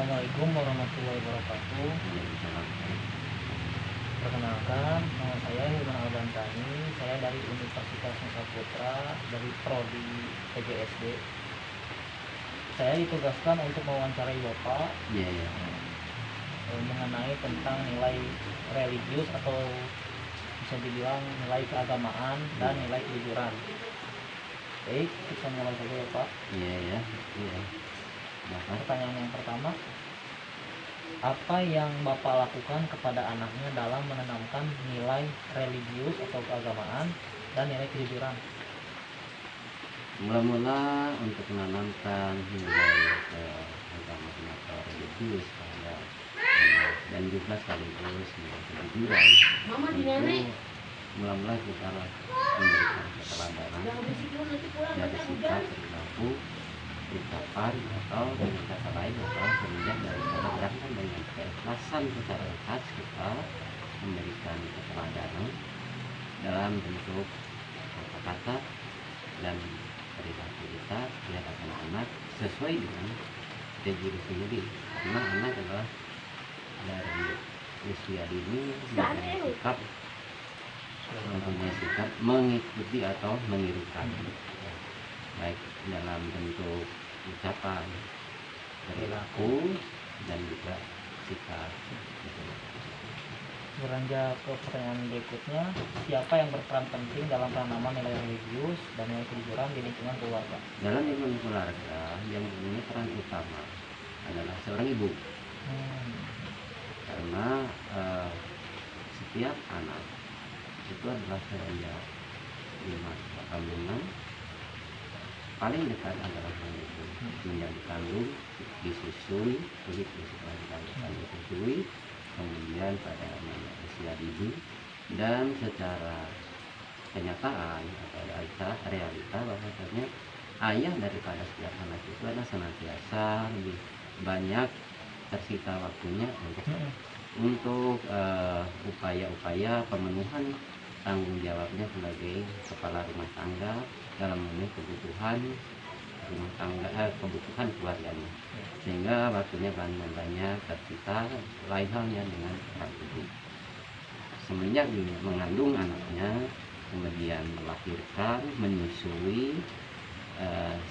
Assalamualaikum warahmatullahi wabarakatuh. Waalaikumsalam. Perkenalkan, nama saya Hilman Albantani. Saya dari Universitas Nusa Putra, dari Prodi PGSD. Saya ditugaskan untuk mewawancarai Bapak Iya, iya. mengenai tentang nilai religius atau bisa dibilang nilai keagamaan dan nilai kejujuran. Baik, kita mulai saja ya Pak. Iya, iya. Iya. Bapak. Pertanyaan yang pertama, apa yang Bapak lakukan kepada anaknya dalam menanamkan nilai religius atau keagamaan dan nilai kejujuran? Mula-mula untuk menanamkan nilai keagamaan atau religius dan juga sekaligus nilai kejujuran itu mula-mula kita memberikan keteladanan dari sikap perilaku ucapan atau dengan kata lain adalah semenjak daripada berangkat dengan keikhlasan secara ikhlas kita memberikan keteladanan dalam bentuk kata-kata dan perilaku kita terhadap anak-anak sesuai dengan diri sendiri, karena anak adalah dari usia dini mempunyai sikap mengikuti atau menirukan, baik dalam bentuk ucapan, perilaku, dan juga sikap. Beranjak ke pertanyaan berikutnya, siapa yang berperan penting dalam penanaman nilai religius dan nilai kejujuran di lingkungan keluarga? Dalam lingkungan keluarga yang mempunyai peran utama adalah seorang ibu, karena setiap anak itu adalah serendah di masa kandungan. Paling dekat adalah itu menjadi kandung, disusui, disusui, kemudian pada usia dini, dan secara kenyataan atau realita bahwasanya ayah daripada setiap anak itu adalah senantiasa lebih banyak tersita waktunya untuk upaya-upaya pemenuhan tanggung jawabnya sebagai kepala rumah tangga dalam memenuhi kebutuhan rumah tangga, kebutuhan keluarganya, sehingga waktunya banyak tersita lain halnya dengan orang ibu. Semenjak mengandung anaknya, kemudian melahirkan, menyusui,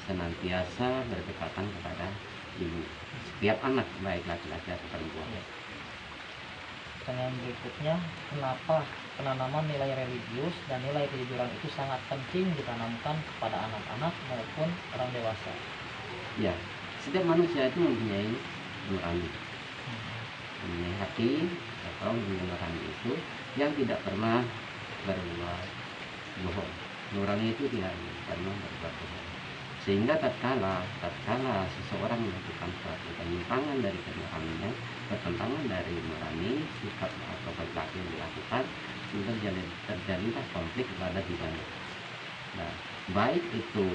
senantiasa berdekatan kepada ibu. Setiap anak, baik laki-laki atau perempuan. Pertanyaan berikutnya, kenapa penanaman nilai religius dan nilai kejujuran itu sangat penting ditanamkan kepada anak-anak maupun orang dewasa? Ya, setiap manusia itu mempunyai nurani, mempunyai hati atau mempunyai nurani itu yang tidak pernah berbuat bohong. Nurani itu tidak pernah berbuat bohong, sehingga tatkala seseorang melakukan suatu penyimpangan dari kenuraninya, pertentangan dari nurani, sikap atau perilaku yang dilakukan, terjadilah konflik pada dirinya. Nah, baik itu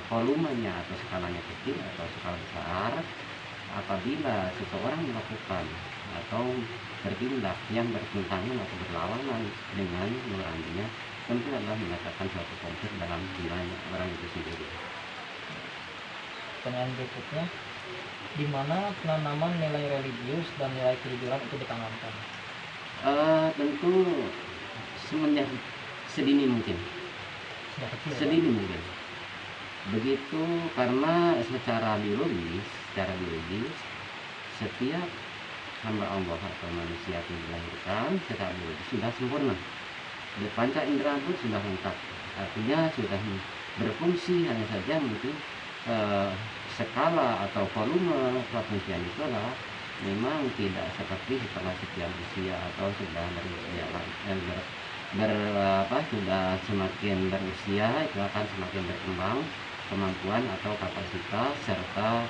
volumenya atau skalanya kecil atau skala besar, apabila seseorang melakukan atau bertindak yang bertentangan atau berlawanan dengan nuraninya, tentu adalah menyatakan suatu konflik dalam dirinya orang itu sendiri. Pertanyaan berikutnya, di mana penanaman nilai religius dan nilai kejujuran itu ditanamkan? Tentu semenjak sedini mungkin. Sudah kecil, Sedini mungkin. Begitu, karena secara biologis setiap hamba Allah atau manusia yang dilahirkan secara biologis sudah sempurna. Di panca indera pun sudah lengkap. Artinya sudah berfungsi, hanya saja mungkin skala atau volume potensial itu adalah memang tidak seperti setelah sekian usia atau sudah sudah semakin berusia, itu akan semakin berkembang kemampuan atau kapasitas serta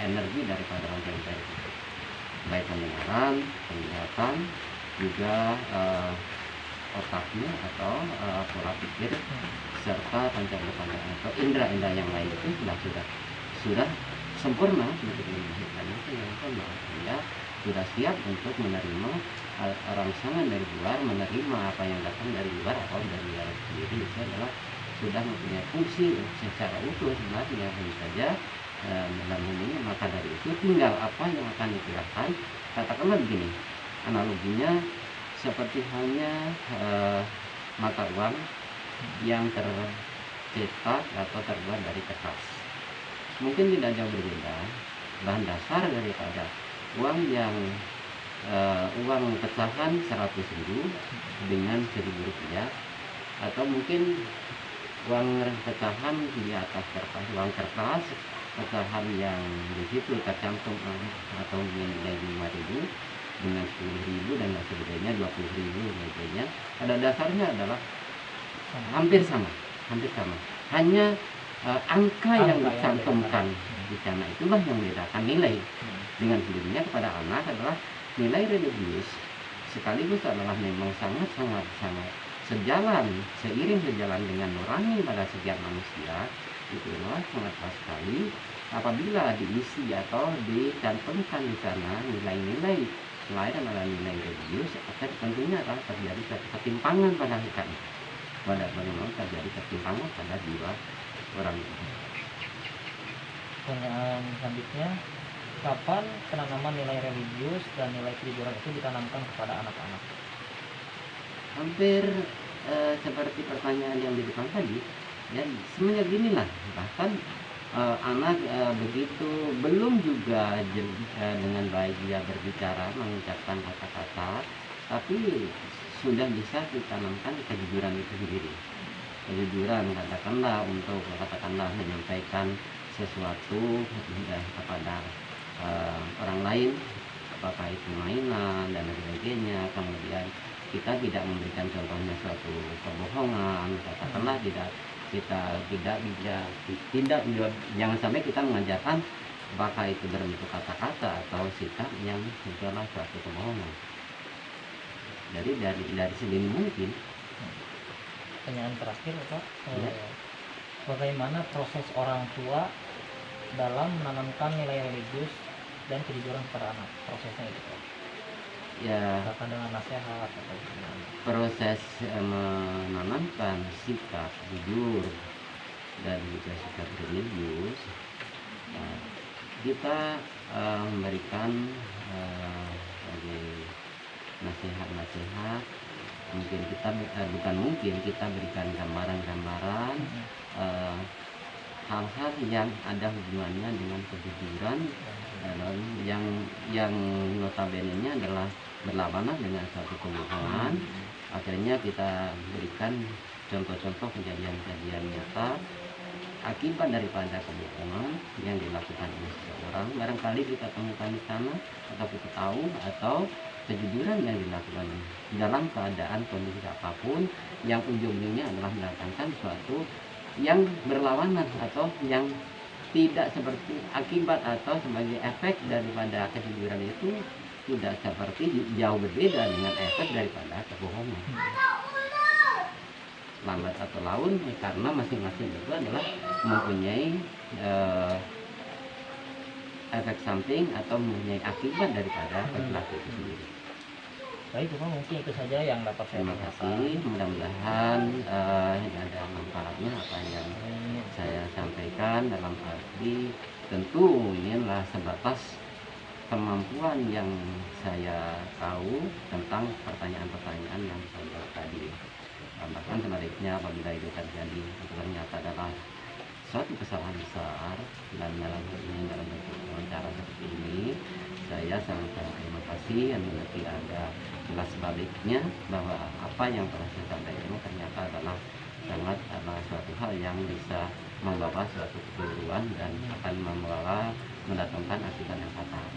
energi daripada organ itu, baik pendengaran, penglihatan, juga otaknya atau pola pikir serta panca-panca atau indera-indera yang lain itu sudah sempurna untuk melahirkan itu yang sempurna, sehingga sudah siap untuk menerima rangsangan dari luar, menerima apa yang datang dari luar atau dari dalam sendiri. Itu adalah sudah mempunyai fungsi secara utuh sebenarnya, hanya saja dalam ini, maka dari itu tinggal apa yang akan dikerjakan. Katakanlah begini, analoginya seperti halnya mata uang yang tercetak atau terbuat dari kertas. Mungkin tidak jauh berbeda bahan dasar daripada uang yang uang pecahan 100.000 dengan 1.000 rupiah, atau mungkin uang pecahan di atas kertas, uang kertas pecahan yang di situ tercantum atau nilai 5.000 dengan 10.000 dan sebagainya, 20.000 sebagainya, pada dasarnya adalah hampir sama, hanya angka yang dicantumkan di sana itulah yang membedakan nilai. Dengan sendirinya kepada anak adalah nilai religius sekaligus adalah memang sangat seiring sejalan dengan nurani pada setiap manusia. Itulah sangat pas sekali apabila diisi atau dicantumkan di sana nilai-nilai selain adalah nilai religius, akan tentunya adalah terjadi ketimpangan pada hakikatnya. Bagaimana terjadi ketimpangan pada jiwa orang itu. Pertanyaan selanjutnya, kapan penanaman nilai religius dan nilai kelijuran itu ditanamkan kepada anak-anak? Hampir seperti pertanyaan yang di depan tadi, ya semenjak inilah, bahkan anak begitu belum juga dengan baik dia berbicara, mengucapkan kata-kata, tapi sudah bisa ditanamkan kejujuran itu sendiri. Kejujuran katakanlah menyampaikan sesuatu kepada orang lain, apakah itu mainan dan sebagainya, kemudian kita tidak memberikan contohnya suatu kebohongan, katakanlah jangan sampai kita mengajarkan apakah itu berbentuk kata-kata atau sikap yang itu adalah suatu kebohongan. Jadi dari sedini mungkin. Pertanyaan terakhir, Pak, Ya. Bagaimana proses orang tua dalam menanamkan nilai religius dan kejujuran kepada anak? Prosesnya itu, Pak. Ya, Misalkan dengan nasihat atau gimana? proses menanamkan sikap jujur dan juga sikap religius, kita memberikan sebagai nasihat-nasihat. Kita berikan gambaran-gambaran hal-hal yang ada hubungannya dengan kejujuran, yang notabene-nya adalah berlawanan dengan suatu kebohongan. Akhirnya kita berikan contoh-contoh kejadian-kejadian nyata akibat daripada kebohongan yang dilakukan oleh seseorang. Barangkali kita temukan di sana atau kita tahu, atau kejujuran yang dilakukan dalam keadaan kondisi apapun yang ujungnya adalah mendatangkan sesuatu yang berlawanan atau yang tidak seperti akibat atau sebagai efek daripada kejujuran itu tidak seperti, jauh berbeda dengan efek daripada kebohongan. Lambat atau laun, karena masing-masing itu adalah mempunyai efek samping atau mempunyai akibat daripada perilaku itu sendiri. Baik, Pak, mungkin itu saja yang dapat saya Terima tanyakan. kasih, mudah-mudahan ada manfaatnya apa yang saya sampaikan. Dalam arti tentu ini adalah sebatas kemampuan yang saya tahu tentang pertanyaan-pertanyaan yang saya jawab tadi. Bahkan sebaliknya apabila itu terjadi ternyata adalah suatu kesalahan besar, dan dalam bentuk wawancara seperti ini saya sangat terima kasih, dan nanti ada jelas sebaliknya bahwa apa yang telah saya sampaikan ternyata adalah suatu hal yang bisa membawa suatu kekeliruan dan akan mendatangkan akibat yang fatal.